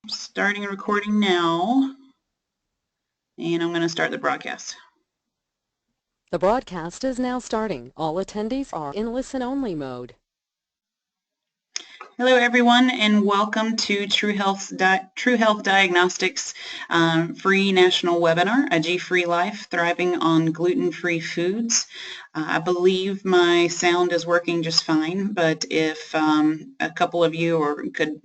Starting recording now, and I'm going to start the broadcast. The broadcast is now starting. All attendees are in listen-only mode. Hello, everyone, and welcome to True Health Diagnostics free national webinar, A G-Free Life, Thriving on Gluten-Free Foods. I believe my sound is working just fine, but if a couple of you could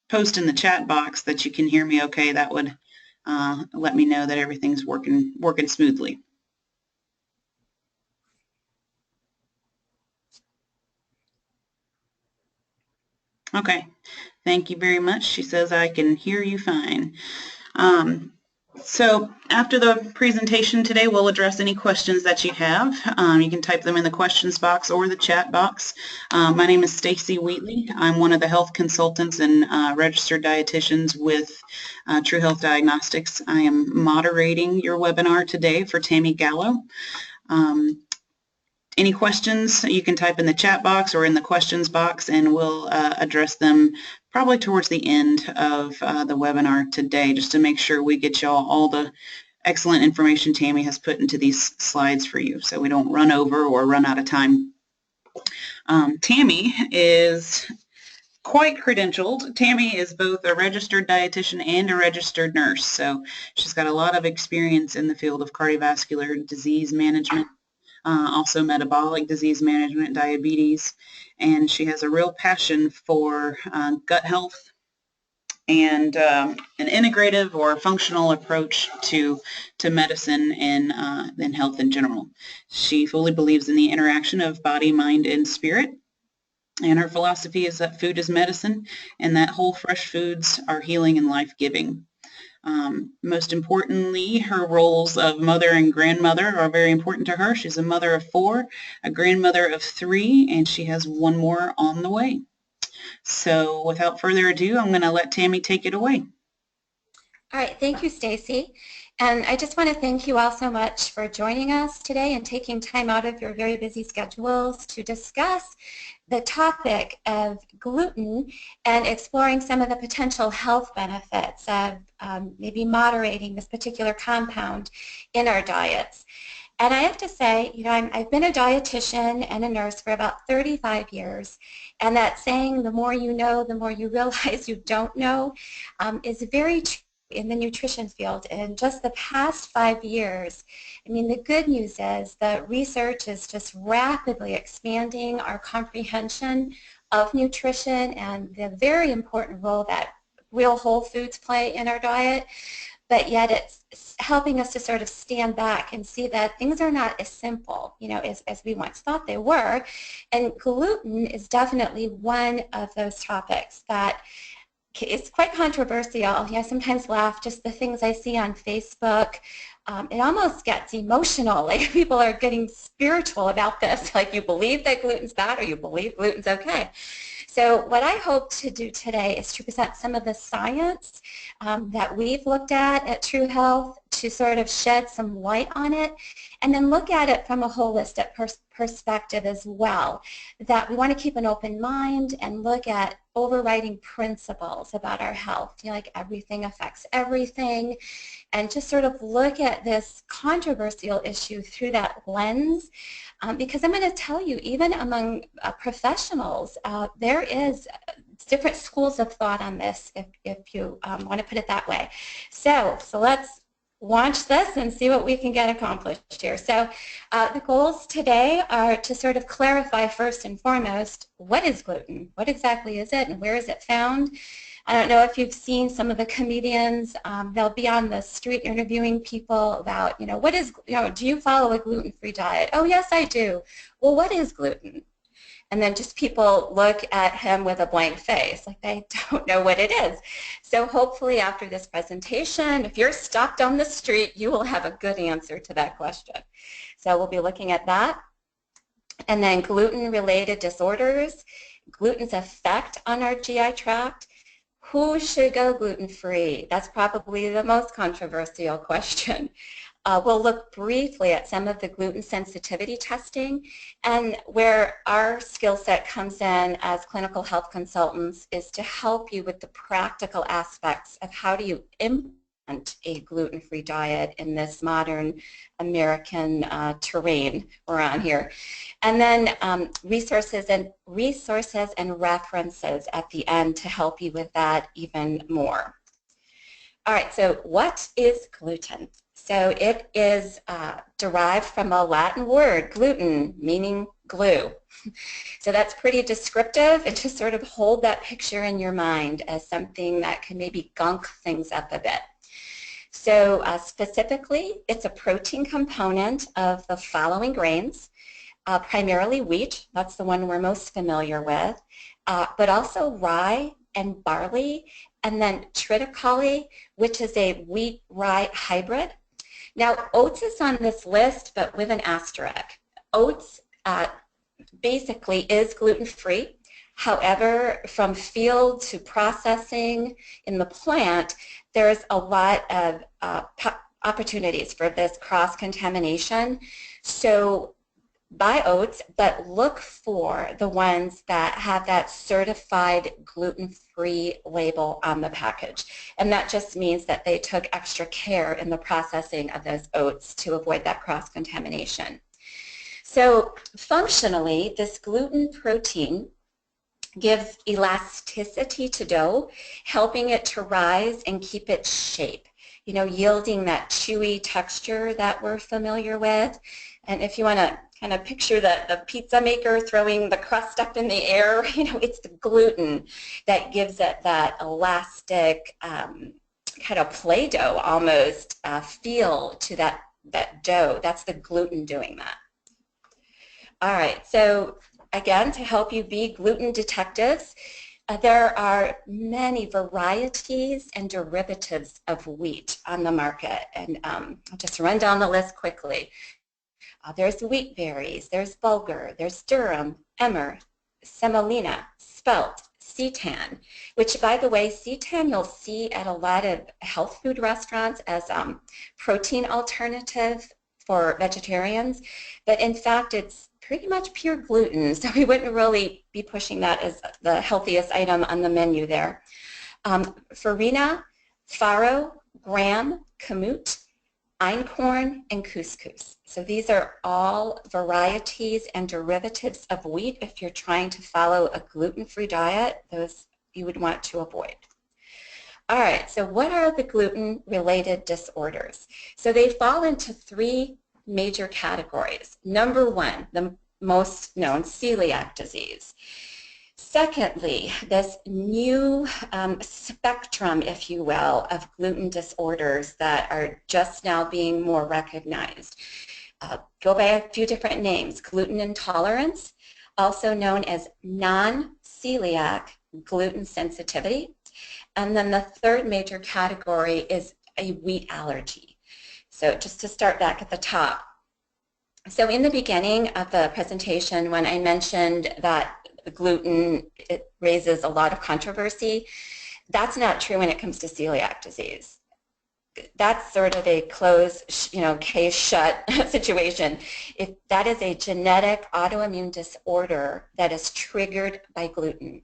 post in the chat box that you can hear me okay, that would let me know that everything's working smoothly. Okay, thank you very much. She says I can hear you fine. So after the presentation today, we'll address any questions that you have. You can type them in the questions box or the chat box. My name is Stacy Wheatley. I'm one of the health consultants and registered dietitians with True Health Diagnostics. I am moderating your webinar today for Tammy Gallo. Any questions, you can type in the chat box or in the questions box, and we'll address them probably towards the end of the webinar today, just to make sure we get y'all all the excellent information Tammy has put into these slides for you, so we don't run over or run out of time. Tammy is quite credentialed. Tammy is both a registered dietitian and a registered nurse, so she's got a lot of experience in the field of cardiovascular disease management, also metabolic disease management, diabetes, and she has a real passion for gut health and an integrative or functional approach to medicine and health in general. She fully believes in the interaction of body, mind, and spirit. And her philosophy is that food is medicine and that whole fresh foods are healing and life-giving. Most importantly, her roles of mother and grandmother are very important to her. She's a mother of 4, a grandmother of 3, and she has one more on the way. So without further ado, I'm going to let Tammy take it away. All right, thank you, Stacy. And I just want to thank you all so much for joining us today and taking time out of your very busy schedules to discuss the topic of gluten and exploring some of the potential health benefits of maybe moderating this particular compound in our diets. And I have to say, you know, I've been a dietitian and a nurse for about 35 years, and that saying, the more you know, the more you realize you don't know, is very true in the nutrition field. In just the past 5 years, I mean, the good news is that research is just rapidly expanding our comprehension of nutrition and the very important role that real whole foods play in our diet, but yet it's helping us to sort of stand back and see that things are not as simple, you know, as we once thought they were. And gluten is definitely one of those topics that it's quite controversial. I sometimes laugh just the things I see on Facebook. It almost gets emotional, like people are getting spiritual about this, like you believe that gluten's bad or you believe gluten's okay. So what I hope to do today is to present some of the science that we've looked at True Health to sort of shed some light on it, and then look at it from a holistic perspective as well, that we want to keep an open mind and look at overriding principles about our health, you know, like everything affects everything, and just sort of look at this controversial issue through that lens. Because I'm going to tell you, even among professionals, there is different schools of thought on this, if you want to put it that way. So let's launch this and see what we can get accomplished here. So the goals today are to sort of clarify first and foremost, what is gluten? What exactly is it and where is it found? I don't know if you've seen some of the comedians, they'll be on the street interviewing people about, you know, what is, you know, do you follow a gluten-free diet? Oh, yes, I do. Well, what is gluten? And then just people look at him with a blank face, like they don't know what it is. So hopefully after this presentation, if you're stopped on the street, you will have a good answer to that question. So we'll be looking at that. And then gluten-related disorders, gluten's effect on our GI tract. Who should go gluten-free? That's probably the most controversial question. we'll look briefly at some of the gluten sensitivity testing, and where our skill set comes in as clinical health consultants is to help you with the practical aspects of how do you implement a gluten-free diet in this modern American terrain we're on here. And then resources and references at the end to help you with that even more. All right, so what is gluten? So it is derived from a Latin word, gluten, meaning glue. So that's pretty descriptive, and to sort of hold that picture in your mind as something that can maybe gunk things up a bit. So specifically, it's a protein component of the following grains, primarily wheat, that's the one we're most familiar with, but also rye and barley, and then triticale, which is a wheat-rye hybrid. Now, oats is on this list, but with an asterisk. Oats basically is gluten-free. However, from field to processing in the plant, there's a lot of opportunities for this cross-contamination. So buy oats, but look for the ones that have that certified gluten-free label on the package. And that just means that they took extra care in the processing of those oats to avoid that cross-contamination. So functionally, this gluten protein gives elasticity to dough, helping it to rise and keep its shape, you know, yielding that chewy texture that we're familiar with. And if you want to kind of picture the pizza maker throwing the crust up in the air, you know, it's the gluten that gives it that elastic kind of Play-Doh almost feel to that dough. That's the gluten doing that. All right, so again, to help you be gluten detectives, there are many varieties and derivatives of wheat on the market, and I'll just run down the list quickly. There's wheat berries, there's bulgur, there's durum, emmer, semolina, spelt, seitan, which, by the way, seitan you'll see at a lot of health food restaurants as protein alternative for vegetarians, but in fact it's pretty much pure gluten, so we wouldn't really be pushing that as the healthiest item on the menu there. Farina, farro, gram, kamut, einkorn, and couscous. So these are all varieties and derivatives of wheat. If you're trying to follow a gluten-free diet, those you would want to avoid. All right, so what are the gluten-related disorders? So they fall into three major categories. Number one, the most known, celiac disease. Secondly, this new spectrum, if you will, of gluten disorders that are just now being more recognized. Go by a few different names. Gluten intolerance, also known as non-celiac gluten sensitivity. And then the third major category is a wheat allergy. So just to start back at the top. So in the beginning of the presentation, when I mentioned that gluten, it raises a lot of controversy, that's not true when it comes to celiac disease. That's sort of a closed, you know, case shut situation. If that is a genetic autoimmune disorder that is triggered by gluten,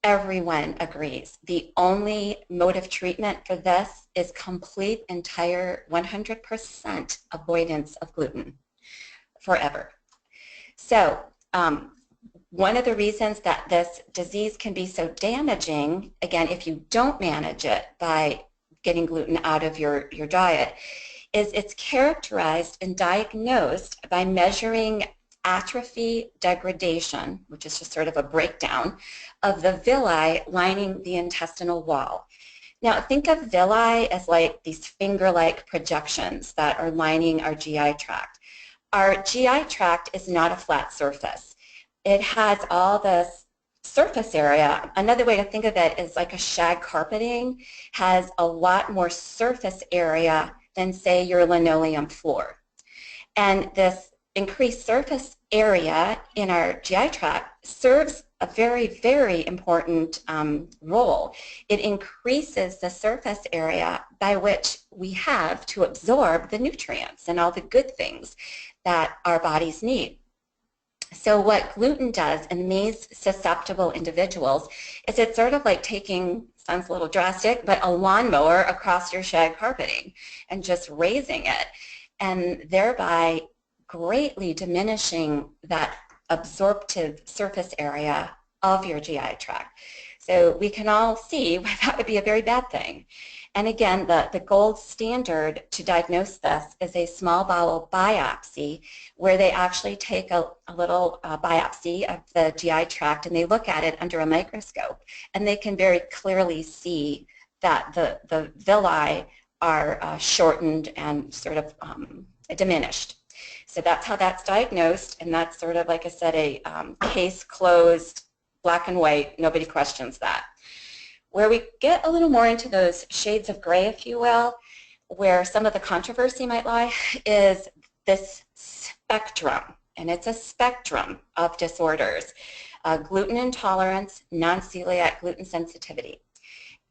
everyone agrees. The only mode of treatment for this is complete, entire, 100% avoidance of gluten forever. So one of the reasons that this disease can be so damaging, again, if you don't manage it by getting gluten out of your diet, is it's characterized and diagnosed by measuring atrophy degradation, which is just sort of a breakdown of the villi lining the intestinal wall. Now think of villi as like these finger-like projections that are lining our GI tract. Our GI tract is not a flat surface. It has all this surface area. Another way to think of it is like a shag carpeting has a lot more surface area than, say, your linoleum floor. And this increased surface area in our GI tract serves a very, very important role. It increases the surface area by which we have to absorb the nutrients and all the good things that our bodies need. So what gluten does in these susceptible individuals is it's sort of like taking, sounds a little drastic, but a lawnmower across your shag carpeting and just raising it, and thereby greatly diminishing that absorptive surface area of your GI tract. So we can all see why that would be a very bad thing. And again, the gold standard to diagnose this is a small bowel biopsy, where they actually take a little biopsy of the GI tract and they look at it under a microscope, and they can very clearly see that the villi are shortened and sort of diminished. So that's how that's diagnosed, and that's sort of, like I said, a case closed, black and white, nobody questions that. Where we get a little more into those shades of gray, if you will, where some of the controversy might lie, is this spectrum, and it's a spectrum of disorders. Gluten intolerance, non-celiac gluten sensitivity.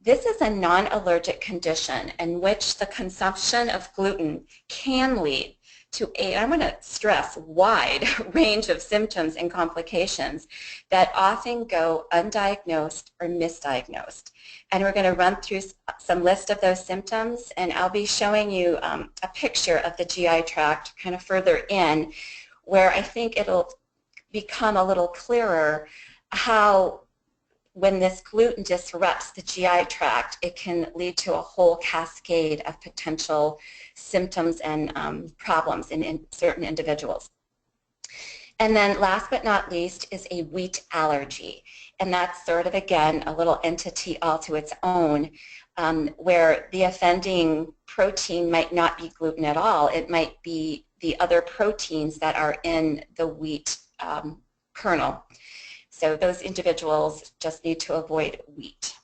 This is a non-allergic condition in which the consumption of gluten can lead to a, I'm going to stress, wide range of symptoms and complications that often go undiagnosed or misdiagnosed. And we're going to run through some list of those symptoms, and I'll be showing you a picture of the GI tract kind of further in, where I think it'll become a little clearer how when this gluten disrupts the GI tract, it can lead to a whole cascade of potential symptoms and problems in certain individuals. And then last but not least is a wheat allergy. And that's sort of, again, a little entity all to its own, where the offending protein might not be gluten at all. It might be the other proteins that are in the wheat kernel. So those individuals just need to avoid wheat.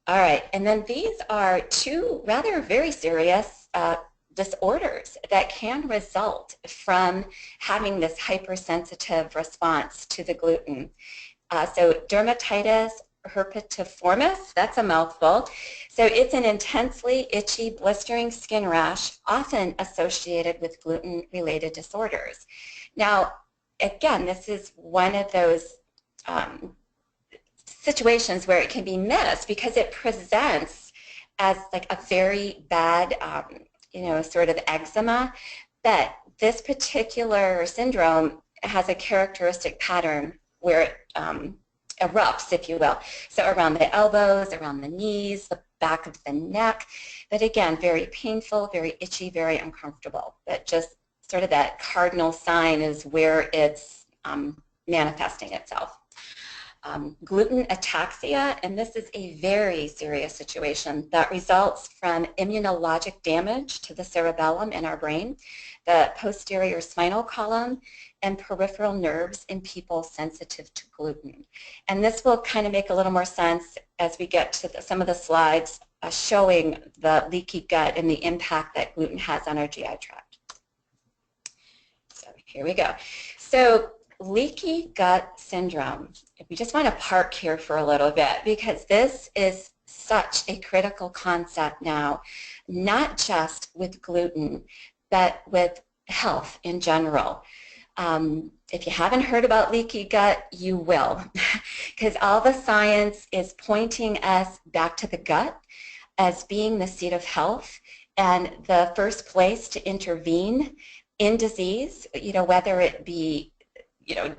All right, and then these are two rather very serious disorders that can result from having this hypersensitive response to the gluten. So Dermatitis Herpetiformis, that's a mouthful. So it's an intensely itchy, blistering skin rash, often associated with gluten-related disorders. Now, again, this is one of those situations where it can be missed because it presents as like a very bad, sort of eczema. But this particular syndrome has a characteristic pattern where it erupts, if you will. So around the elbows, around the knees, the back of the neck. But again, very painful, very itchy, very uncomfortable. But just sort of that cardinal sign is where it's manifesting itself. Gluten ataxia, and this is a very serious situation that results from immunologic damage to the cerebellum in our brain, the posterior spinal column, and peripheral nerves in people sensitive to gluten. And this will kind of make a little more sense as we get to some of the slides showing the leaky gut and the impact that gluten has on our GI tract. So here we go. So leaky gut syndrome. We just want to park here for a little bit because this is such a critical concept now, not just with gluten, but with health in general. If you haven't heard about leaky gut, you will, because all the science is pointing us back to the gut as being the seat of health and the first place to intervene in disease, whether it be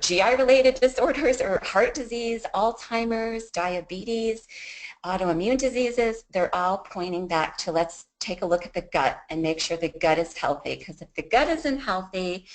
GI-related disorders or heart disease, Alzheimer's, diabetes, autoimmune diseases, they're all pointing back to let's take a look at the gut and make sure the gut is healthy, because if the gut isn't healthy,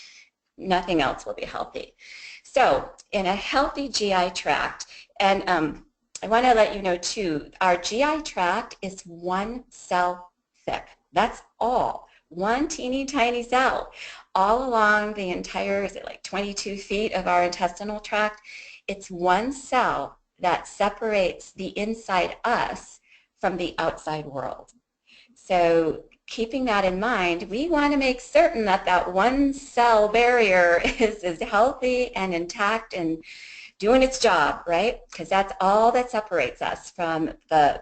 nothing else will be healthy. So in a healthy GI tract, and I want to let you know too, our GI tract is one cell thick. That's all. One teeny tiny cell all along the entire, is it like 22 feet of our intestinal tract? It's one cell that separates the inside us from the outside world. So keeping that in mind, we want to make certain that that one cell barrier is healthy and intact and doing its job, right? Because that's all that separates us from the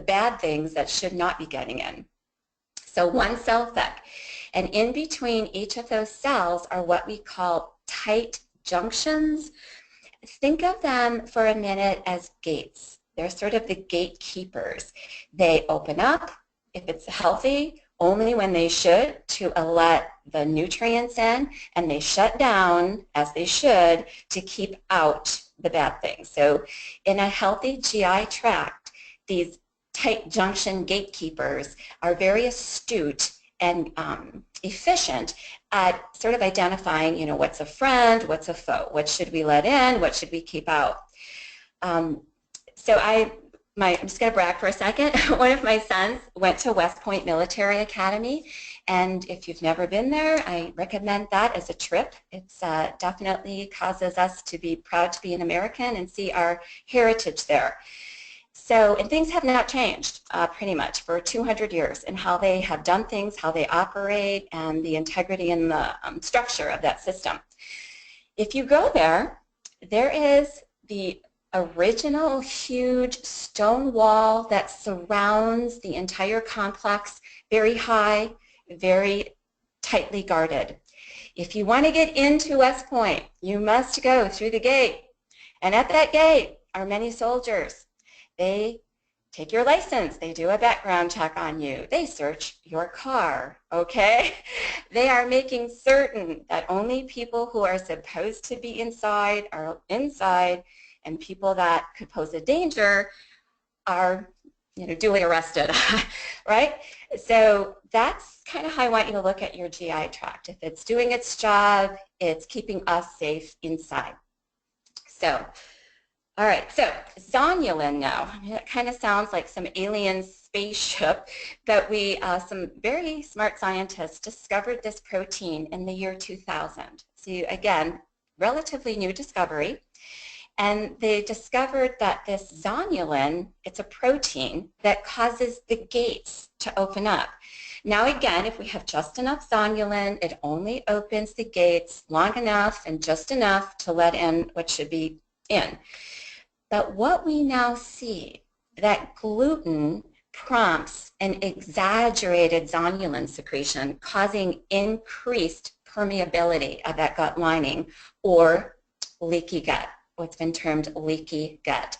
bad things that should not be getting in. So one cell thick. And in between each of those cells are what we call tight junctions. Think of them for a minute as gates. They're sort of the gatekeepers. They open up, if it's healthy, only when they should to let the nutrients in, and they shut down, as they should, to keep out the bad things. So in a healthy GI tract, these tight junction gatekeepers are very astute and efficient at sort of identifying, you know, what's a friend, what's a foe, what should we let in, what should we keep out. So I'm just going to brag for a second. One of my sons went to West Point Military Academy, and if you've never been there, I recommend that as a trip. It's definitely causes us to be proud to be an American and see our heritage there. So, and things have not changed pretty much for 200 years in how they have done things, how they operate, and the integrity and the structure of that system. If you go there, there is the original huge stone wall that surrounds the entire complex, very high, very tightly guarded. If you want to get into West Point, you must go through the gate. And at that gate are many soldiers. They take your license. They do a background check on you. They search your car, okay? They are making certain that only people who are supposed to be inside are inside, and people that could pose a danger are, you know, duly arrested, right? So that's kind of how I want you to look at your GI tract. If it's doing its job, it's keeping us safe inside. So, all right, so zonulin now. It kind of sounds like some alien spaceship, but some very smart scientists discovered this protein in the year 2000. So again, relatively new discovery. And they discovered that this zonulin, it's a protein that causes the gates to open up. Now again, if we have just enough zonulin, it only opens the gates long enough and just enough to let in what should be in. But what we now see, that gluten prompts an exaggerated zonulin secretion, causing increased permeability of that gut lining, or leaky gut, what's been termed leaky gut.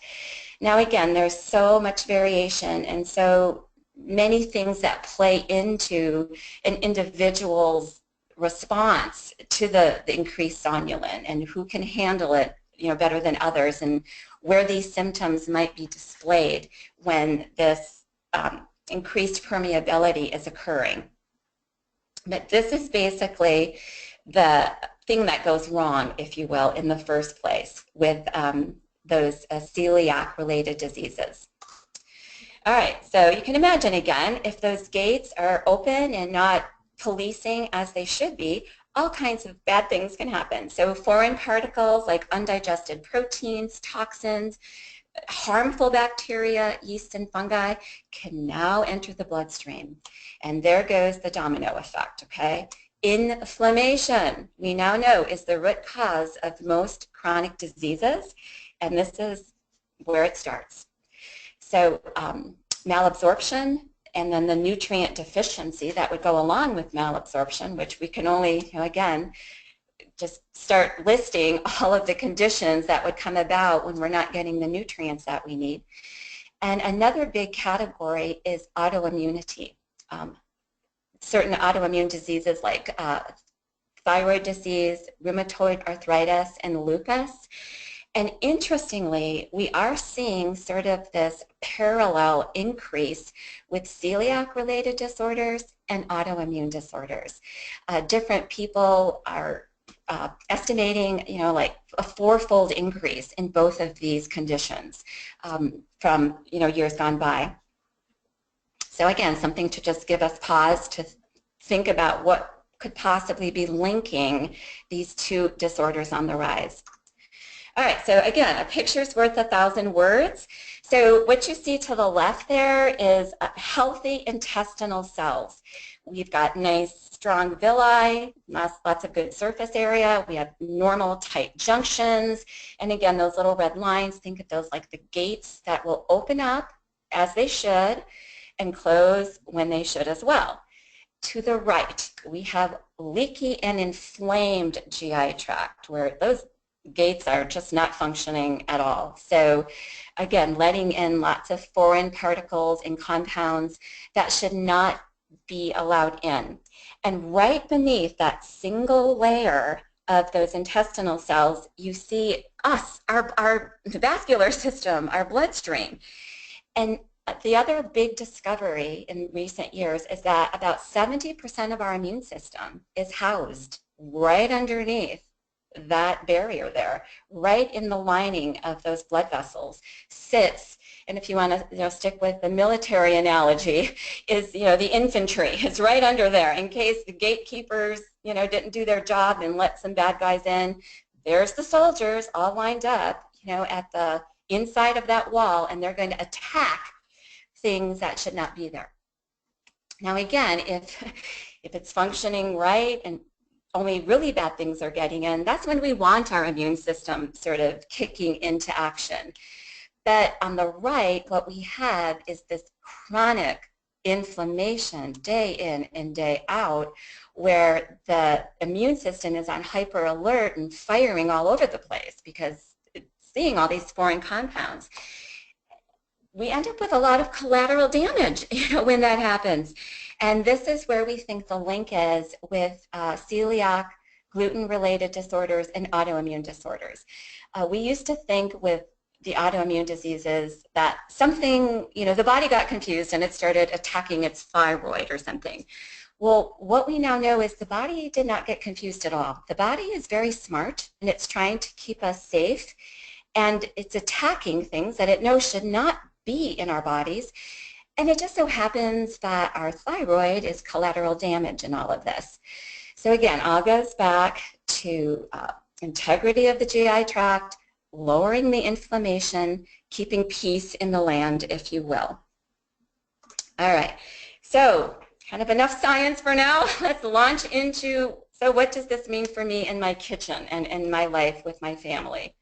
Now again, there's so much variation and so many things that play into an individual's response to the increased zonulin, and who can handle it, you know, better than others, and where these symptoms might be displayed when this increased permeability is occurring. But this is basically the thing that goes wrong, if you will, in the first place with those celiac-related diseases. All right, so you can imagine again, if those gates are open and not policing as they should be, all kinds of bad things can happen. So foreign particles like undigested proteins, toxins, harmful bacteria, yeast and fungi can now enter the bloodstream. And there goes the domino effect, okay? Inflammation, we now know, is the root cause of most chronic diseases, and this is where it starts. So malabsorption, and then the nutrient deficiency that would go along with malabsorption, which we can only, you know, again, just start listing all of the conditions that would come about when we're not getting the nutrients that we need. And another big category is autoimmunity. Certain autoimmune diseases like thyroid disease, rheumatoid arthritis, and lupus. And interestingly, we are seeing sort of this parallel increase with celiac-related disorders and autoimmune disorders. Different people are estimating, you know, like a 4-fold increase in both of these conditions from, you know, years gone by. So again, something to just give us pause to think about what could possibly be linking these two disorders on the rise. All right, so again, a picture's worth 1,000 words. So what you see to the left there is healthy intestinal cells. We've got nice strong villi, lots of good surface area. We have normal tight junctions. And again, those little red lines, think of those like the gates that will open up as they should and close when they should as well. To the right, we have leaky and inflamed GI tract where those gates are just not functioning at all. So again, letting in lots of foreign particles and compounds that should not be allowed in. And right beneath that single layer of those intestinal cells, you see us, our vascular system, our bloodstream. And the other big discovery in recent years is that about 70% of our immune system is housed right underneath that barrier there, right in the lining of those blood vessels, sits, and if you want to stick with the military analogy, is the infantry is right under there in case the gatekeepers didn't do their job and let some bad guys in. There's the soldiers all lined up at the inside of that wall, and they're going to attack things that should not be there. Now again, if it's functioning right and only really bad things are getting in, that's when we want our immune system sort of kicking into action. But on the right, what we have is this chronic inflammation day in and day out where the immune system is on hyper alert and firing all over the place because it's seeing all these foreign compounds. We end up with a lot of collateral damage when that happens. And this is where we think the link is with celiac, gluten-related disorders, and autoimmune disorders. We used to think with the autoimmune diseases that something, the body got confused and it started attacking its thyroid or something. Well, what we now know is the body did not get confused at all. The body is very smart and it's trying to keep us safe, and it's attacking things that it knows should not be in our bodies. And it just so happens that our thyroid is collateral damage in all of this. So again, all goes back to integrity of the GI tract, lowering the inflammation, keeping peace in the land, if you will. All right, so kind of enough science for now. Let's launch into, so what does this mean for me in my kitchen and in my life with my family?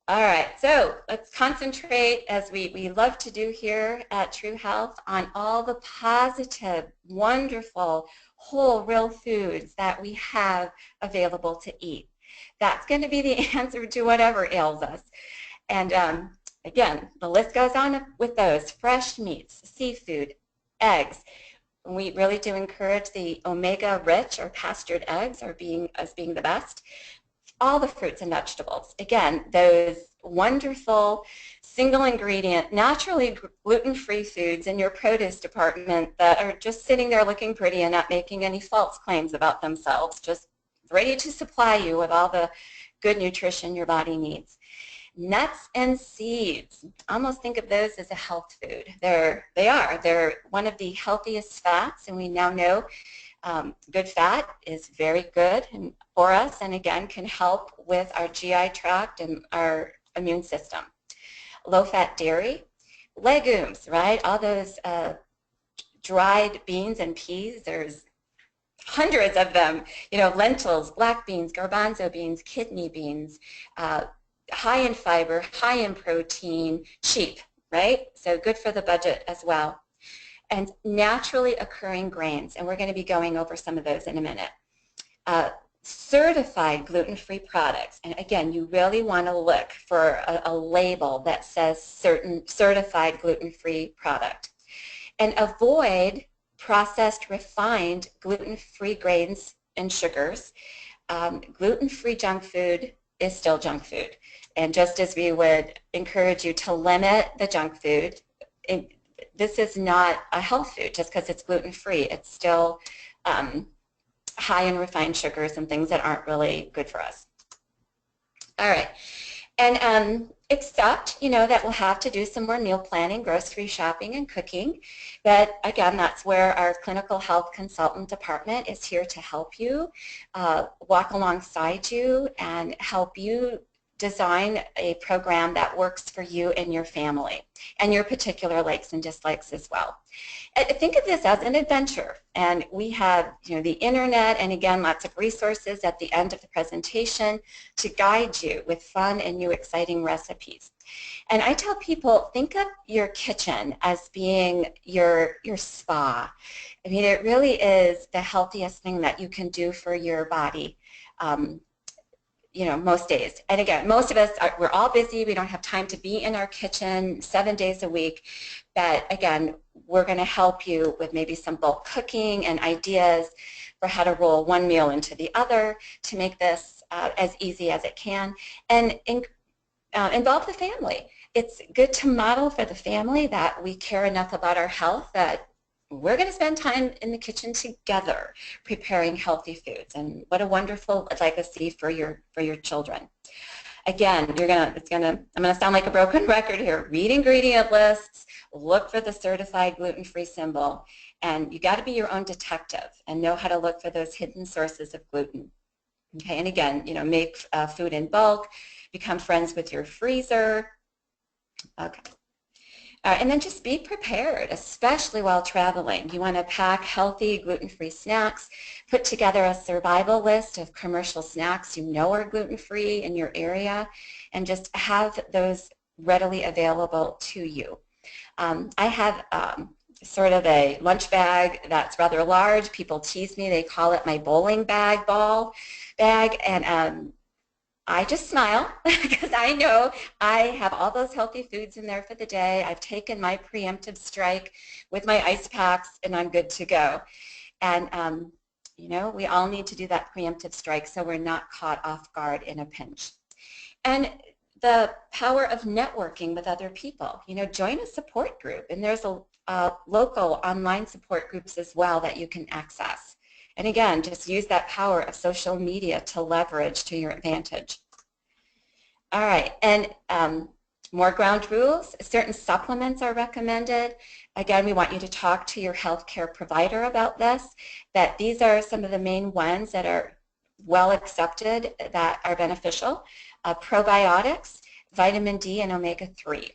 All right, so let's concentrate, as we love to do here at True Health, on all the positive, wonderful, whole, real foods that we have available to eat. That's going to be the answer to whatever ails us. And again, the list goes on with those: fresh meats, seafood, eggs. We really do encourage the omega-rich or pastured eggs as being the best. All the fruits and vegetables. Again, those wonderful single ingredient, naturally gluten-free foods in your produce department that are just sitting there looking pretty and not making any false claims about themselves, just ready to supply you with all the good nutrition your body needs. Nuts and seeds, almost think of those as a health food. They're one of the healthiest fats, and we now know good fat is very good for us, and again can help with our GI tract and our immune system. Low-fat dairy, legumes, right? All those dried beans and peas. There's hundreds of them. Lentils, black beans, garbanzo beans, kidney beans. High in fiber, high in protein, cheap, right? So good for the budget as well. And naturally occurring grains, and we're going to be going over some of those in a minute. Certified gluten-free products, and again, you really want to look for a label that says certified gluten-free product. And avoid processed, refined, gluten-free grains and sugars. Gluten-free junk food is still junk food. And just as we would encourage you to limit the junk food, this is not a health food just because it's gluten-free. It's still high in refined sugars and things that aren't really good for us. All right. And except, that we'll have to do some more meal planning, grocery shopping, and cooking. But again, that's where our clinical health consultant department is here to help you, walk alongside you, and help you design a program that works for you and your family and your particular likes and dislikes as well. Think of this as an adventure, and we have, the internet and, again, lots of resources at the end of the presentation to guide you with fun and new exciting recipes. And I tell people, think of your kitchen as being your spa. I mean, it really is the healthiest thing that you can do for your body. Most days. And again, most of us, we're all busy. We don't have time to be in our kitchen 7 days a week. But again, we're going to help you with maybe some bulk cooking and ideas for how to roll one meal into the other to make this as easy as it can. And involve the family. It's good to model for the family that we care enough about our health that we're going to spend time in the kitchen together preparing healthy foods, and what a wonderful legacy for your children. Again, I'm going to sound like a broken record here. Read ingredient lists, look for the certified gluten-free symbol, and you got to be your own detective and know how to look for those hidden sources of gluten. Okay, and again, make food in bulk, become friends with your freezer. Okay. And then just be prepared, especially while traveling. You want to pack healthy, gluten-free snacks, put together a survival list of commercial snacks you know are gluten-free in your area, and just have those readily available to you. I have sort of a lunch bag that's rather large. People tease me. They call it my bowling bag bag, and I just smile because I know I have all those healthy foods in there for the day. I've taken my preemptive strike with my ice packs, and I'm good to go. And, we all need to do that preemptive strike so we're not caught off guard in a pinch. And the power of networking with other people. Join a support group, and there's a local online support groups as well that you can access. And again, just use that power of social media to leverage to your advantage. All right, and more ground rules. Certain supplements are recommended. Again, we want you to talk to your healthcare provider about this, that these are some of the main ones that are well accepted that are beneficial. Probiotics, vitamin D, and omega-3.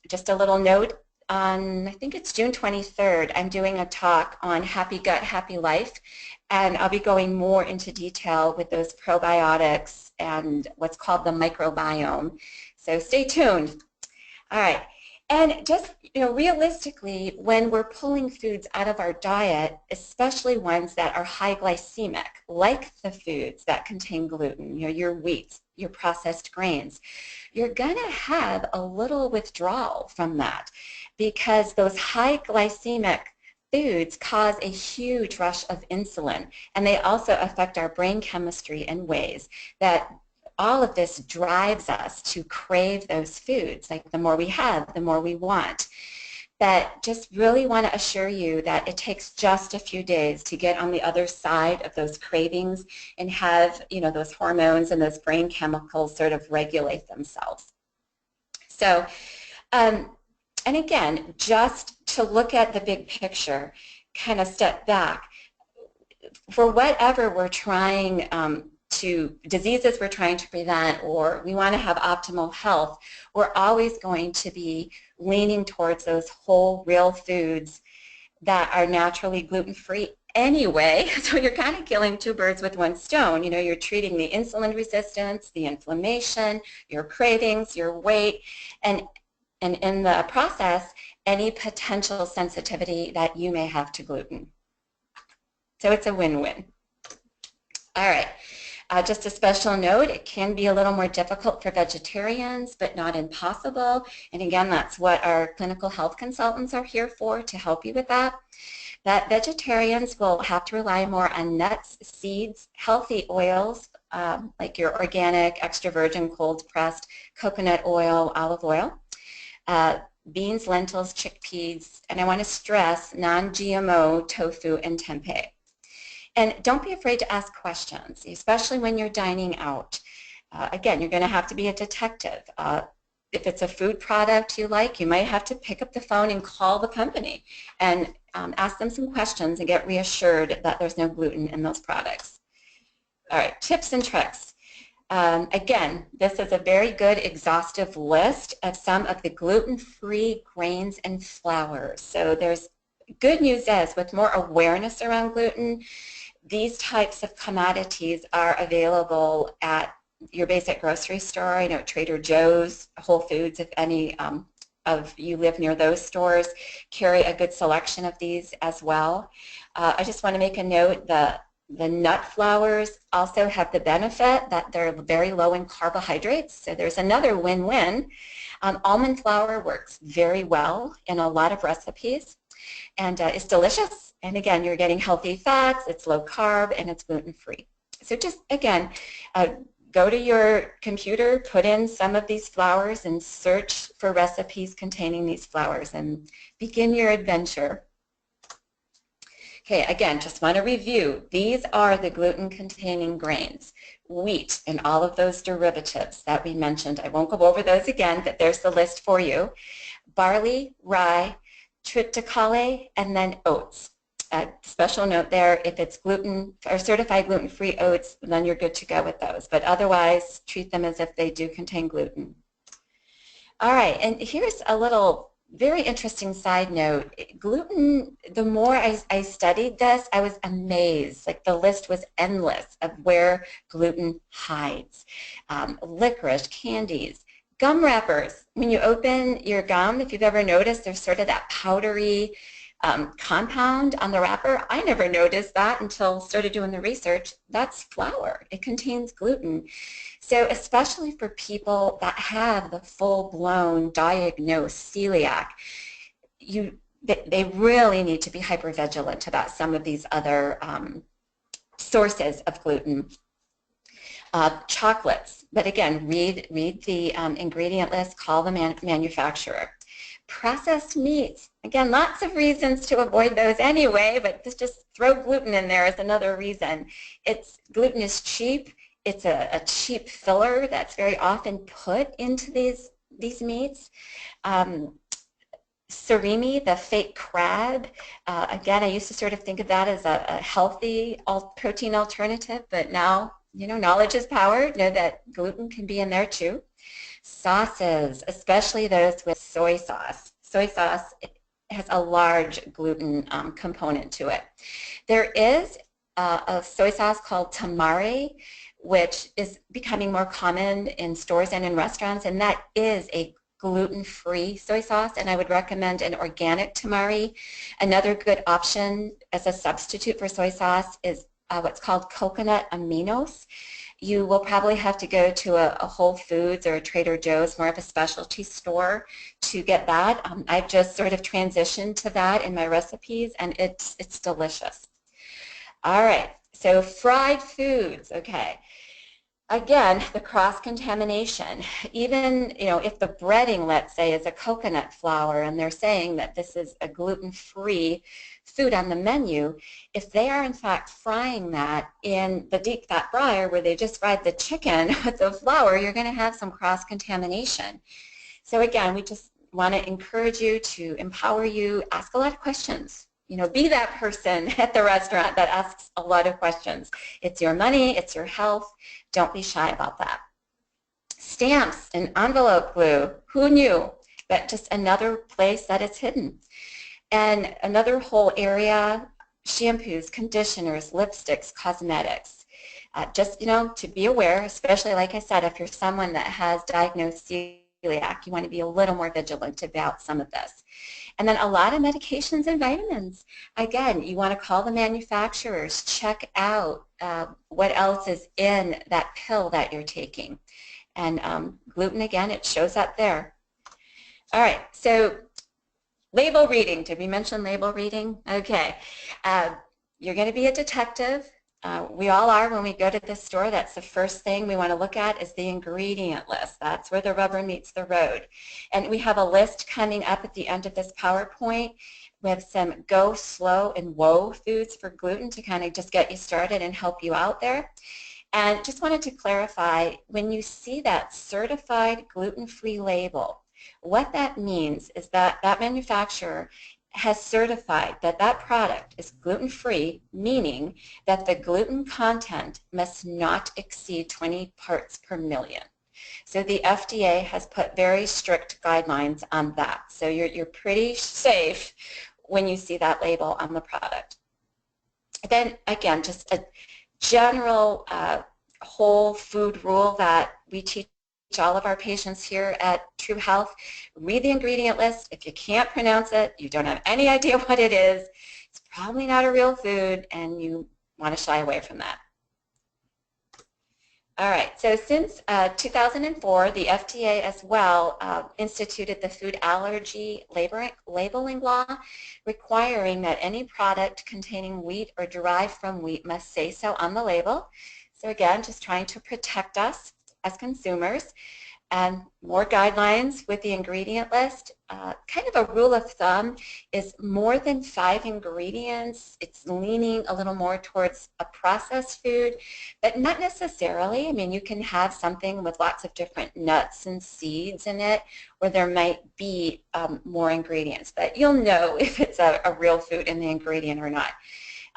Just a little note, on, I think it's June 23rd, I'm doing a talk on Happy Gut, Happy Life, and I'll be going more into detail with those probiotics and what's called the microbiome. So stay tuned. All right. And just, realistically, when we're pulling foods out of our diet, especially ones that are high glycemic, like the foods that contain gluten, your wheats, your processed grains, you're going to have a little withdrawal from that because those high glycemic foods cause a huge rush of insulin, and they also affect our brain chemistry in ways that all of this drives us to crave those foods. Like the more we have, the more we want. But just really want to assure you that it takes just a few days to get on the other side of those cravings and have, those hormones and those brain chemicals sort of regulate themselves. So, and again, just to look at the big picture, kind of step back. For whatever we're trying diseases we're trying to prevent, or we want to have optimal health, we're always going to be leaning towards those whole, real foods that are naturally gluten-free anyway. So you're kind of killing two birds with one stone. You're treating the insulin resistance, the inflammation, your cravings, your weight, and in the process, any potential sensitivity that you may have to gluten. So it's a win-win. All right. Just a special note, it can be a little more difficult for vegetarians, but not impossible. And again, that's what our clinical health consultants are here for, to help you with that. That vegetarians will have to rely more on nuts, seeds, healthy oils, like your organic, extra virgin, cold-pressed coconut oil, olive oil, beans, lentils, chickpeas, and I want to stress non-GMO tofu and tempeh. And don't be afraid to ask questions, especially when you're dining out. Again, you're going to have to be a detective. If it's a food product you like, you might have to pick up the phone and call the company and ask them some questions and get reassured that there's no gluten in those products. All right, tips and tricks. Again, this is a very good exhaustive list of some of the gluten-free grains and flours. So there's good news is with more awareness around gluten, these types of commodities are available at your basic grocery store, you know, Trader Joe's, Whole Foods, if any of you live near those stores, carry a good selection of these as well. I just want to make a note that the nut flours also have the benefit that they're very low in carbohydrates, so there's another win-win. Almond flour works very well in a lot of recipes, and it's delicious. And again, you're getting healthy fats, it's low carb, and it's gluten-free. So just, again, go to your computer, put in some of these flours, and search for recipes containing these flours, and begin your adventure. Okay, again, just want to review. These are the gluten-containing grains. Wheat and all of those derivatives that we mentioned. I won't go over those again, but there's the list for you. Barley, rye, triticale, and then oats. Special note there, if it's gluten or certified gluten-free oats, then you're good to go with those. But otherwise, treat them as if they do contain gluten. All right, and here's a little very interesting side note. Gluten, the more I studied this, I was amazed. Like the list was endless of where gluten hides. Licorice, candies, gum wrappers. When you open your gum, if you've ever noticed, there's sort of that powdery compound on the wrapper. I never noticed that until started doing the research. That's flour. It contains gluten. So especially for people that have the full-blown diagnosed celiac, they really need to be hypervigilant about some of these other sources of gluten. Chocolates, but again, read the ingredient list, call the manufacturer. Processed meats, again, lots of reasons to avoid those anyway, but just throw gluten in there is another reason. Gluten is cheap. It's a cheap filler that's very often put into these meats. Surimi, the fake crab, again, I used to sort of think of that as a healthy protein alternative, but now, you know, knowledge is power. Know that gluten can be in there too. Sauces, especially those with soy sauce. Soy sauce has a large gluten component to it. There is a soy sauce called tamari, which is becoming more common in stores and in restaurants, and that is a gluten-free soy sauce, and I would recommend an organic tamari. Another good option as a substitute for soy sauce is what's called coconut aminos. You will probably have to go to a Whole Foods or a Trader Joe's, more of a specialty store, to get that. I've just sort of transitioned to that in my recipes, and it's delicious. All right, so fried foods, okay. Again, the cross-contamination. Even, you know, if the breading, let's say, is a coconut flour and they're saying that this is a gluten-free food on the menu, if they are in fact frying that in the deep fat fryer where they just fried the chicken with the flour, you're going to have some cross-contamination. So again, we just want to encourage you, to empower you, ask a lot of questions. You know, be that person at the restaurant that asks a lot of questions. It's your money, it's your health. Don't be shy about that. Stamps and envelope glue, who knew? But just another place that it's hidden. And another whole area, shampoos, conditioners, lipsticks, cosmetics. Just, you know, to be aware, especially like I said, if you're someone that has diagnosed celiac, you want to be a little more vigilant about some of this. And then a lot of medications and vitamins. Again, you want to call the manufacturers, check out what else is in that pill that you're taking. And gluten, again, it shows up there. All right, so label reading. Did we mention label reading? Okay. You're going to be a detective. We all are when we go to the store. That's the first thing we want to look at is the ingredient list. That's where the rubber meets the road. And we have a list coming up at the end of this PowerPoint with some go, slow, and whoa foods for gluten to kind of just get you started and help you out there. And just wanted to clarify, when you see that certified gluten-free label, what that means is that that manufacturer has certified that that product is gluten-free, meaning that the gluten content must not exceed 20 parts per million. So the FDA has put very strict guidelines on that. So you're pretty safe when you see that label on the product. Then again, just a general whole food rule that we teach all of our patients here at True Health. Read the ingredient list. If you can't pronounce it, you don't have any idea what it is, it's probably not a real food and you want to shy away from that. All right, so since 2004, the FDA as well instituted the food allergy labeling law, requiring that any product containing wheat or derived from wheat must say so on the label. So again, just trying to protect us as consumers. And more guidelines with the ingredient list. Kind of a rule of thumb is more than 5 ingredients. It's leaning a little more towards a processed food, but not necessarily. I mean, you can have something with lots of different nuts and seeds in it where there might be more ingredients, but you'll know if it's a real food in the ingredient or not.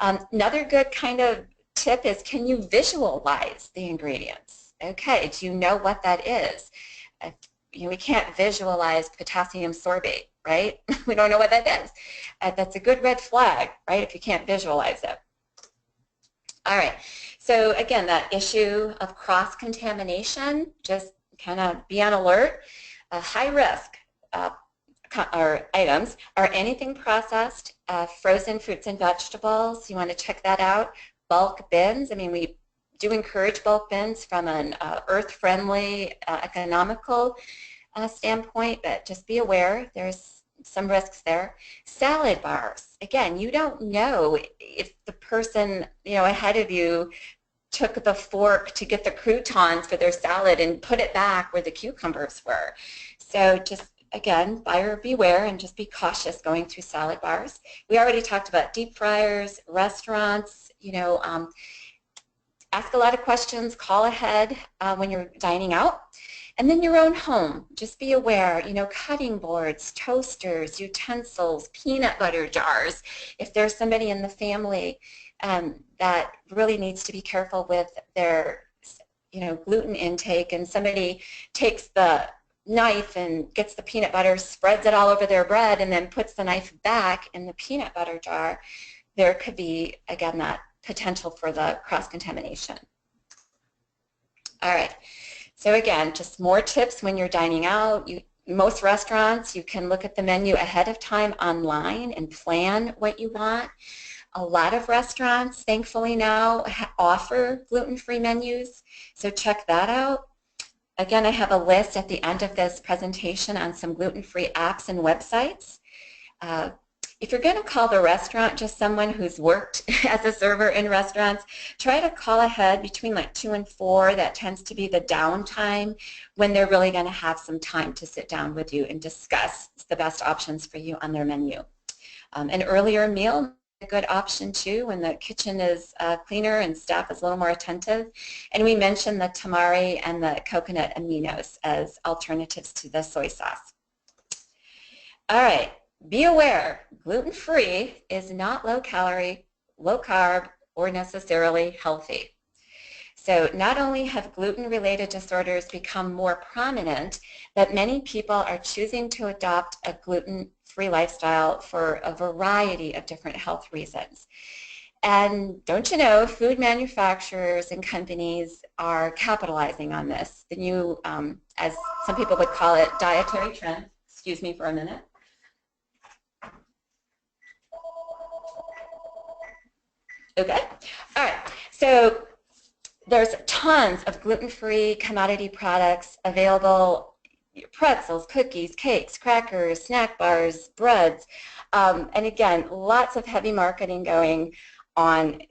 Another good kind of tip is, can you visualize the ingredients? Okay, do you know what that is? We can't visualize potassium sorbate, right? We don't know what that is. That's a good red flag, right, if you can't visualize it. All right, so again, that issue of cross-contamination, just kind of be on alert. High risk items are anything processed, frozen fruits and vegetables. You want to check that out. Bulk bins, I mean, we do encourage bulk bins from an earth-friendly, economical standpoint, but just be aware there's some risks there. Salad bars, again, you don't know if the person ahead of you took the fork to get the croutons for their salad and put it back where the cucumbers were. So just again, buyer beware and just be cautious going through salad bars. We already talked about deep fryers, restaurants, ask a lot of questions, call ahead when you're dining out. And then your own home, just be aware, cutting boards, toasters, utensils, peanut butter jars. If there's somebody in the family that really needs to be careful with their, gluten intake, and somebody takes the knife and gets the peanut butter, spreads it all over their bread, and then puts the knife back in the peanut butter jar, there could be, again, that potential for the cross-contamination. All right, so again, just more tips when you're dining out. Most restaurants, you can look at the menu ahead of time online and plan what you want. A lot of restaurants, thankfully now, offer gluten-free menus, so check that out. Again, I have a list at the end of this presentation on some gluten-free apps and websites. If you're going to call the restaurant, just someone who's worked as a server in restaurants, try to call ahead between like 2 and 4. That tends to be the downtime when they're really going to have some time to sit down with you and discuss the best options for you on their menu. An earlier meal, a good option too, when the kitchen is cleaner and staff is a little more attentive. And we mentioned the tamari and the coconut aminos as alternatives to the soy sauce. All right. Be aware, gluten-free is not low-calorie, low-carb, or necessarily healthy. So not only have gluten-related disorders become more prominent, but many people are choosing to adopt a gluten-free lifestyle for a variety of different health reasons. And don't you know, food manufacturers and companies are capitalizing on this. The new, as some people would call it, dietary trend. Excuse me for a minute. Okay, all right, so there's tons of gluten-free commodity products available, pretzels, cookies, cakes, crackers, snack bars, breads, and again, lots of heavy marketing going on,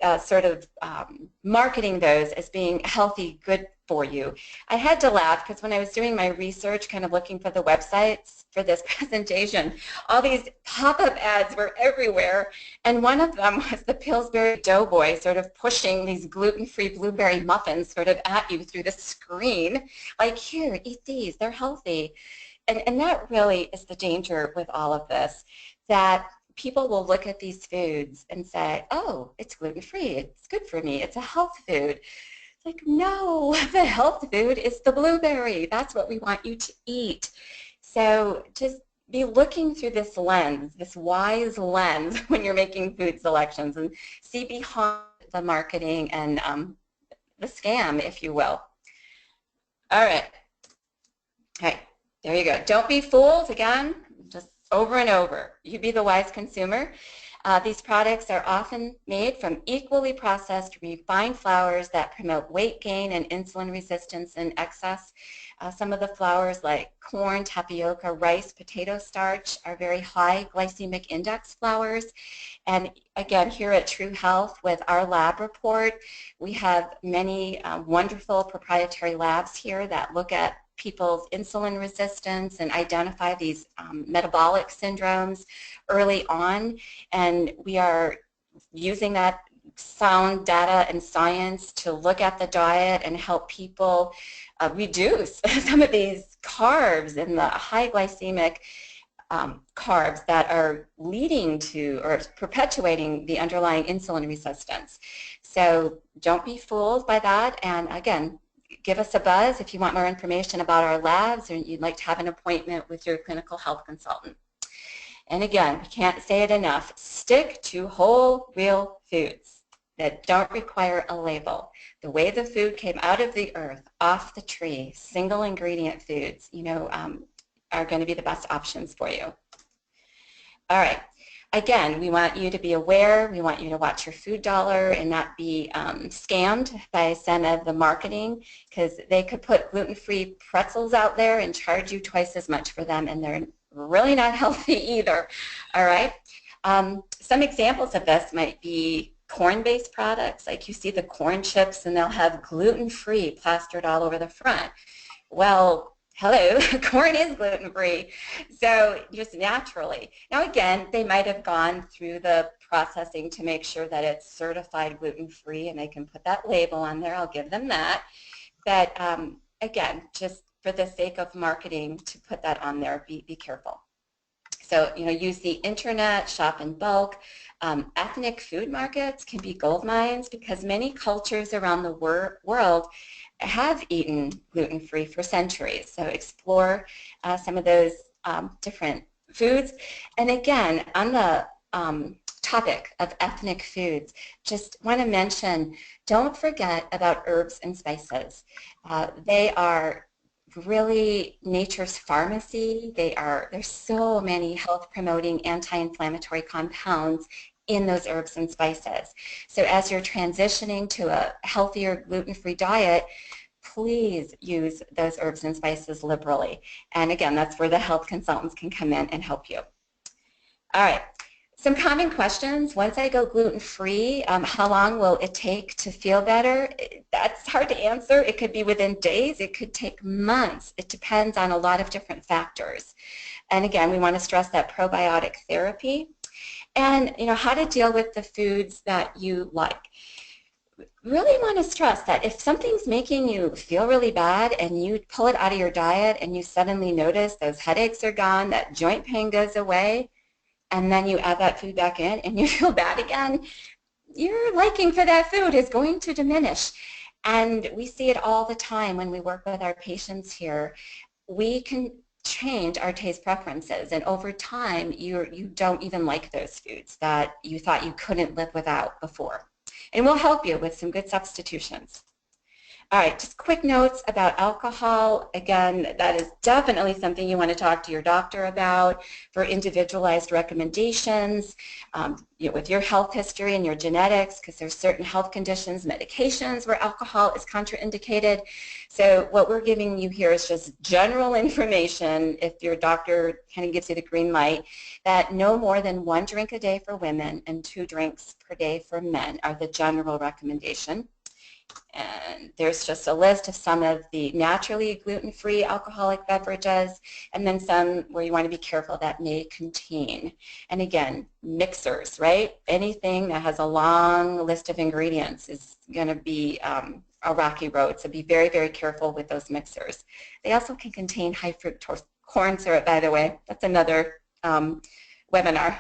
marketing those as being healthy, good for you. I had to laugh because when I was doing my research, kind of looking for the websites for this presentation, all these pop-up ads were everywhere, and one of them was the Pillsbury Doughboy sort of pushing these gluten-free blueberry muffins sort of at you through the screen, like, here, eat these, they're healthy. And that really is the danger with all of this, that people will look at these foods and say, oh, it's gluten-free, it's good for me, it's a health food. It's like, no, the health food is the blueberry. That's what we want you to eat. So just be looking through this lens, this wise lens when you're making food selections, and see behind the marketing and the scam, if you will. All right. Okay, there you go. Don't be fooled, again, just over and over. You be the wise consumer. These products are often made from equally processed, refined flours that promote weight gain and insulin resistance in excess. Some of the flours like corn, tapioca, rice, potato starch are very high glycemic index flours. And again, here at True Health with our lab report, we have many wonderful proprietary labs here that look at people's insulin resistance and identify these metabolic syndromes early on, and we are using that sound data and science to look at the diet and help people reduce some of these carbs and the high glycemic carbs that are leading to or perpetuating the underlying insulin resistance. So don't be fooled by that, and again, give us a buzz if you want more information about our labs or you'd like to have an appointment with your clinical health consultant. And again, we can't say it enough, stick to whole, real foods that don't require a label. The way the food came out of the earth, off the tree, single ingredient foods, are going to be the best options for you. All right. Again, we want you to be aware, we want you to watch your food dollar and not be scammed by some of the marketing, because they could put gluten-free pretzels out there and charge you twice as much for them, and they're really not healthy either. All right. Some examples of this might be corn-based products, like you see the corn chips and they'll have gluten-free plastered all over the front. Well, hello, corn is gluten-free, so just naturally. Now again, they might have gone through the processing to make sure that it's certified gluten-free, and they can put that label on there, I'll give them that. But again, just for the sake of marketing, to put that on there, be careful. So, use the internet, shop in bulk. Ethnic food markets can be gold mines because many cultures around the world have eaten gluten-free for centuries. So explore some of those different foods. And again, on the topic of ethnic foods, just want to mention, don't forget about herbs and spices. They are really nature's pharmacy. There's so many health-promoting anti-inflammatory compounds in those herbs and spices. So as you're transitioning to a healthier gluten-free diet, please use those herbs and spices liberally. And again, that's where the health consultants can come in and help you. All right. Some common questions. Once I go gluten-free, how long will it take to feel better? That's hard to answer. It could be within days. It could take months. It depends on a lot of different factors. And again, we want to stress that probiotic therapy and how to deal with the foods that you like. Really want to stress that if something's making you feel really bad and you pull it out of your diet and you suddenly notice those headaches are gone, that joint pain goes away, and then you add that food back in and you feel bad again, your liking for that food is going to diminish. And we see it all the time when we work with our patients here. We can change our taste preferences, and over time you don't even like those foods that you thought you couldn't live without before. And we'll help you with some good substitutions. All right, just quick notes about alcohol. Again, that is definitely something you want to talk to your doctor about for individualized recommendations with your health history and your genetics, because there's certain health conditions, medications where alcohol is contraindicated. So what we're giving you here is just general information, if your doctor kind of gives you the green light, that no more than 1 drink a day for women and 2 drinks per day for men are the general recommendation. And there's just a list of some of the naturally gluten-free alcoholic beverages, and then some where you want to be careful that may contain. And again, mixers, right? Anything that has a long list of ingredients is going to be a rocky road, so be very, very careful with those mixers. They also can contain high fructose corn syrup, by the way. That's another webinar.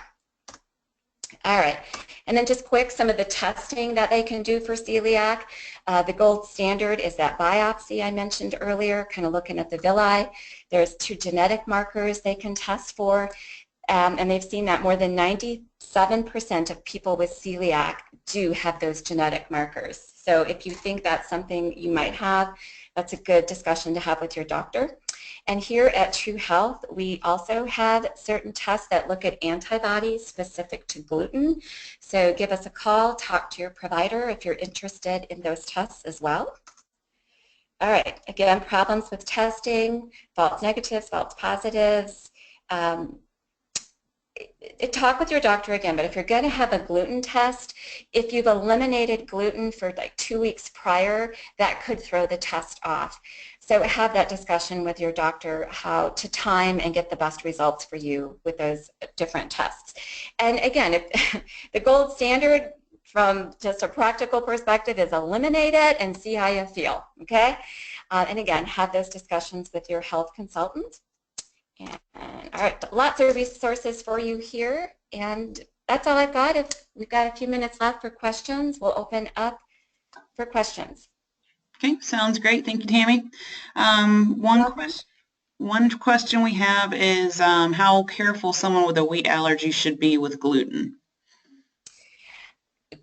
All right. And then just quick, some of the testing that they can do for celiac. The gold standard is that biopsy I mentioned earlier, kind of looking at the villi. There's 2 genetic markers they can test for, and they've seen that more than 97% of people with celiac do have those genetic markers. So if you think that's something you might have, that's a good discussion to have with your doctor. And here at True Health, we also have certain tests that look at antibodies specific to gluten. So give us a call, talk to your provider if you're interested in those tests as well. All right, again, problems with testing, false negatives, false positives. Talk with your doctor again, but if you're going to have a gluten test, if you've eliminated gluten for like 2 weeks prior, that could throw the test off. So have that discussion with your doctor how to time and get the best results for you with those different tests. And again, if the gold standard from just a practical perspective is eliminate it and see how you feel, okay? And again, have those discussions with your health consultant. And, all right, lots of resources for you here, and that's all I've got. If we've got a few minutes left for questions, we'll open up for questions. Okay, sounds great. Thank you, Tammy. One question we have is how careful someone with a wheat allergy should be with gluten.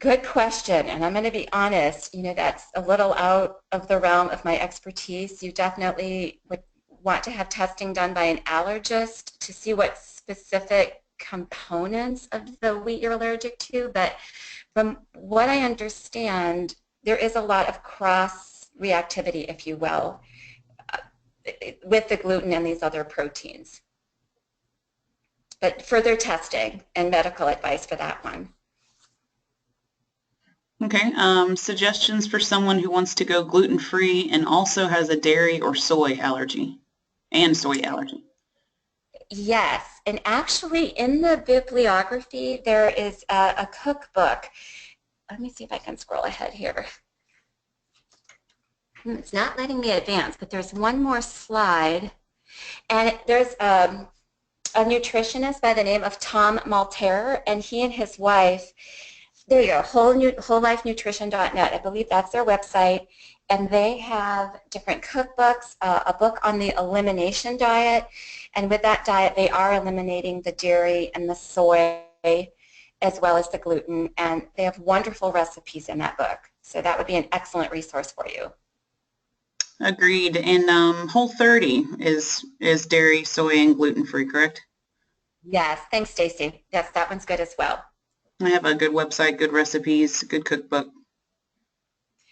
Good question, and I'm going to be honest, you know, that's a little out of the realm of my expertise. You definitely would want to have testing done by an allergist to see what specific components of the wheat you're allergic to, but from what I understand, there is a lot of cross-reactivity, if you will, with the gluten and these other proteins. But further testing and medical advice for that one. Okay, suggestions for someone who wants to go gluten-free and also has a dairy or soy allergy. Yes, and actually in the bibliography there is a cookbook. Let me see if I can scroll ahead here. It's not letting me advance, but there's one more slide. And there's a nutritionist by the name of Tom Malter, and he and his wife, there you go, wholelifenutrition.net. I believe that's their website. And they have different cookbooks, a book on the elimination diet. And with that diet, they are eliminating the dairy and the soy as well as the gluten. And they have wonderful recipes in that book. So that would be an excellent resource for you. Agreed. And Whole30 is dairy, soy, and gluten-free, correct? Yes. Thanks, Stacy. Yes, that one's good as well. I have a good website, good recipes, good cookbook.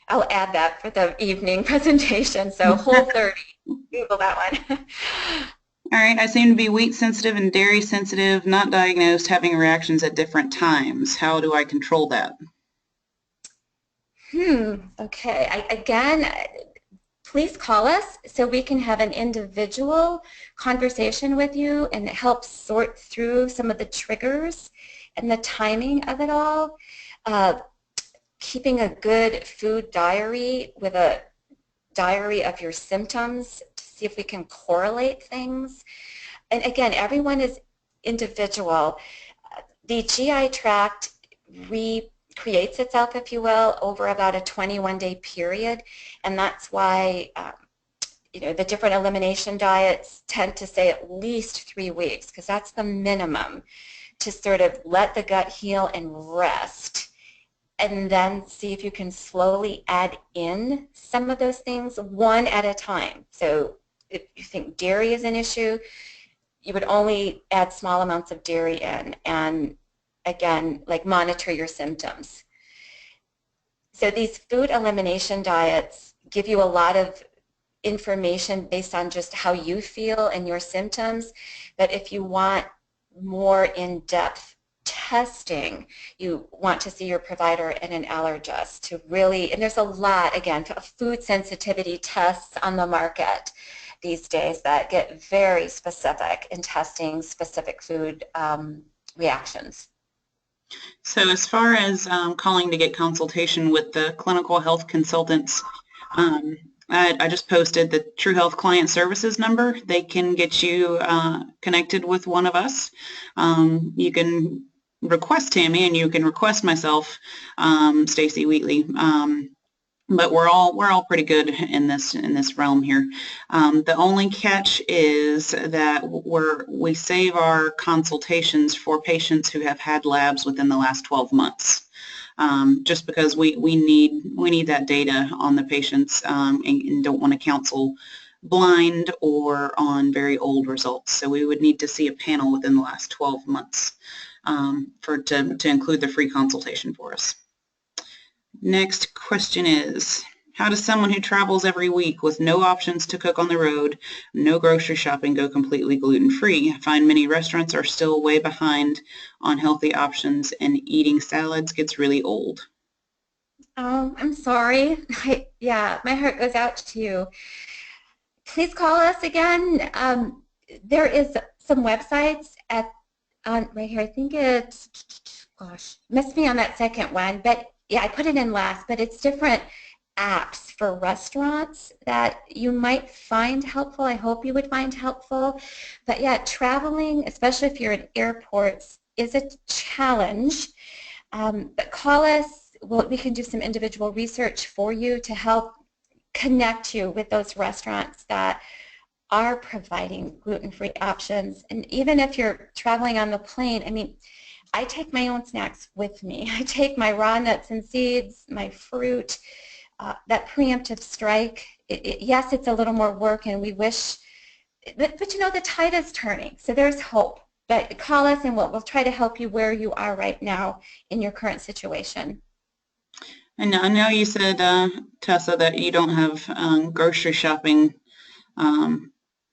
I'll add that for the evening presentation. So Whole30, Google that one. All right, I seem to be wheat sensitive and dairy sensitive, not diagnosed, having reactions at different times. How do I control that? Okay. Again, please call us so we can have an individual conversation with you and help sort through some of the triggers and the timing of it all. Keeping a good food diary with a diary of your symptoms to see if we can correlate things. And again, everyone is individual. The GI tract recreates itself, if you will, over about a 21-day period, and that's why you know, the different elimination diets tend to say at least 3 weeks, because that's the minimum to sort of let the gut heal and rest, and then see if you can slowly add in some of those things one at a time. So if you think dairy is an issue, you would only add small amounts of dairy in, and again, like, monitor your symptoms. So these food elimination diets give you a lot of information based on just how you feel and your symptoms, but if you want more in-depth testing, you want to see your provider and an allergist to really, and there's a lot, again, of food sensitivity tests on the market these days that get very specific in testing specific food reactions. So as far as calling to get consultation with the clinical health consultants, I just posted the True Health Client Services number. They can get you connected with one of us. You can request Tammy, and you can request myself, Stacy Wheatley. But we're all pretty good in this realm here. The only catch is that we save our consultations for patients who have had labs within the last 12 months. Just because we need that data on the patients, and don't want to counsel blind or on very old results. So we would need to see a panel within the last 12 months to include the free consultation for us. Next question is, how does someone who travels every week with no options to cook on the road, no grocery shopping, go completely gluten-free? I find many restaurants are still way behind on healthy options, and eating salads gets really old. Oh, I'm sorry. Yeah, my heart goes out to you. Please call us again. There is some websites right here. I think it's, gosh, missed me on that second one, but yeah, I put it in last, but it's different apps for restaurants that you might find helpful. I hope you would find helpful. But yeah, traveling, especially if you're in airports, is a challenge. But call us. We can do some individual research for you to help connect you with those restaurants that are providing gluten-free options. And even if you're traveling on the plane, I mean, I take my own snacks with me. I take my raw nuts and seeds, my fruit. That preemptive strike, yes, it's a little more work, and we wish, but you know, the tide is turning, so there's hope. But call us, and we'll try to help you where you are right now in your current situation. And I know you said, Tessa, that you don't have grocery shopping,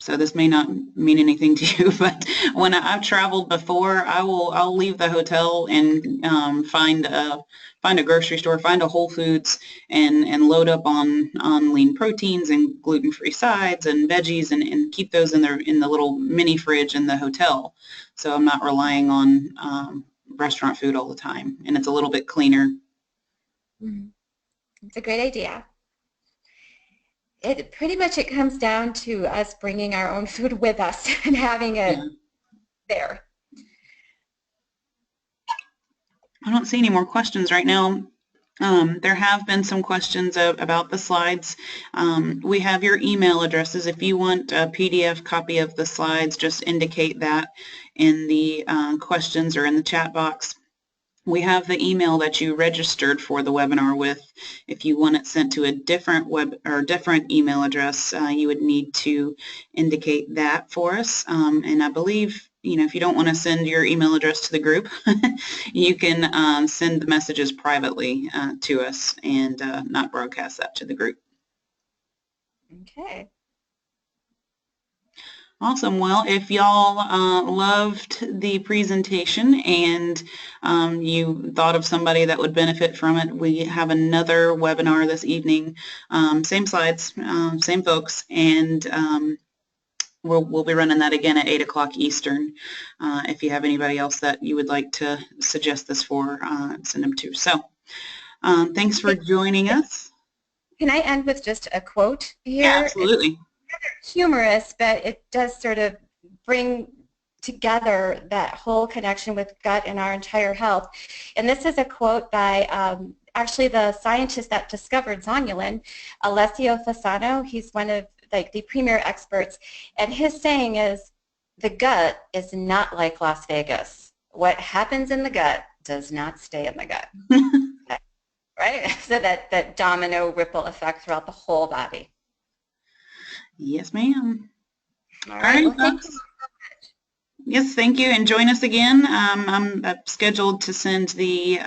so this may not mean anything to you, but when I've traveled before, I'll leave the hotel and find a grocery store, find a Whole Foods, and load up on lean proteins and gluten-free sides and veggies, and keep those in the little mini fridge in the hotel. So I'm not relying on restaurant food all the time, and it's a little bit cleaner. It's a great idea. It pretty much comes down to us bringing our own food with us and having it there. I don't see any more questions right now. There have been some questions about the slides. We have your email addresses. If you want a PDF copy of the slides, just indicate that in the questions or in the chat box. We have the email that you registered for the webinar with. If you want it sent to a different different email address, you would need to indicate that for us. And I believe, you know, if you don't want to send your email address to the group, you can send the messages privately to us and not broadcast that to the group. Okay. Awesome. Well, if y'all loved the presentation and you thought of somebody that would benefit from it, we have another webinar this evening. Same slides, same folks, and we'll be running that again at 8 o'clock Eastern. If you have anybody else that you would like to suggest this for, send them to. So thanks for joining us. Can I end with just a quote here? Yeah, absolutely. It's humorous, but it does sort of bring together that whole connection with gut and our entire health. And this is a quote by actually the scientist that discovered zonulin, Alessio Fasano. He's one of the premier experts. And his saying is, the gut is not like Las Vegas. What happens in the gut does not stay in the gut. Right? So that domino ripple effect throughout the whole body. Yes, ma'am. All right. Well, thank you so much. Yes, thank you, and join us again. I'm scheduled to send the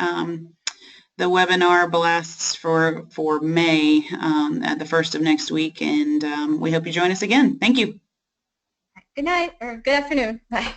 webinar blasts for May at the first of next week, and we hope you join us again. Thank you. Good night, or good afternoon. Bye.